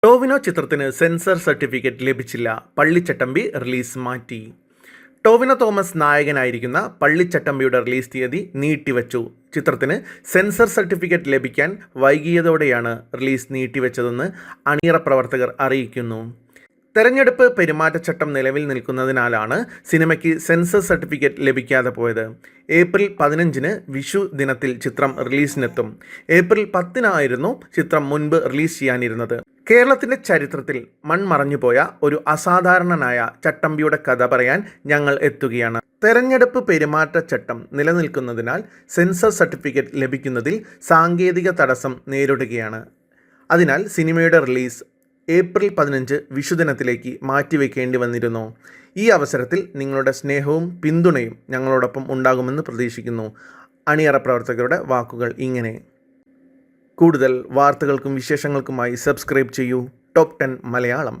ടോവിനോ ചിത്രത്തിന് sensor certificate ലഭിച്ചില്ല. Pallichattambi release മാറ്റി. ടോവിനോ തോമസ് നായകനായിരിക്കുന്ന പള്ളിച്ചട്ടമ്പിയുടെ റിലീസ് തീയതി നീട്ടിവച്ചു. ചിത്രത്തിന് സെൻസർ സർട്ടിഫിക്കറ്റ് ലഭിക്കാൻ വൈകിയതോടെയാണ് റിലീസ് നീട്ടിവെച്ചതെന്ന് അണിയറ പ്രവർത്തകർ അറിയിക്കുന്നു. തെരഞ്ഞെടുപ്പ് പെരുമാറ്റച്ചട്ടം നിലവിൽ നിൽക്കുന്നതിനാലാണ് സിനിമയ്ക്ക് സെൻസർ സർട്ടിഫിക്കറ്റ് ലഭിക്കാതെ പോയത്. ഏപ്രിൽ 15-ന് വിഷു ദിനത്തിൽ ചിത്രം റിലീസിനെത്തും. ഏപ്രിൽ 10-നായിരുന്നു ചിത്രം മുൻപ് റിലീസ് ചെയ്യാനിരുന്നത്. കേരളത്തിൻ്റെ ചരിത്രത്തിൽ മൺമറഞ്ഞുപോയ ഒരു അസാധാരണനായ ചട്ടമ്പിയുടെ കഥ പറയാൻ ഞങ്ങൾ എത്തുകയാണ്. തെരഞ്ഞെടുപ്പ് പെരുമാറ്റച്ചട്ടം നിലനിൽക്കുന്നതിനാൽ സെൻസർ സർട്ടിഫിക്കറ്റ് ലഭിക്കുന്നതിൽ സാങ്കേതിക തടസ്സം നേരിടുകയാണ്. അതിനാൽ സിനിമയുടെ റിലീസ് ഏപ്രിൽ 15 വിഷുദിനത്തിലേക്ക് മാറ്റിവെക്കേണ്ടി വന്നിരുന്നു. ഈ അവസരത്തിൽ നിങ്ങളുടെ സ്നേഹവും പിന്തുണയും ഞങ്ങളോടൊപ്പം ഉണ്ടാകുമെന്ന് പ്രതീക്ഷിക്കുന്നു. അണിയറ പ്രവർത്തകരുടെ വാക്കുകൾ ഇങ്ങനെ. കൂടുതൽ വാർത്തകൾക്കും വിശേഷങ്ങൾക്കുമായി സബ്സ്ക്രൈബ് ചെയ്യൂ ടോപ് 10 മലയാളം.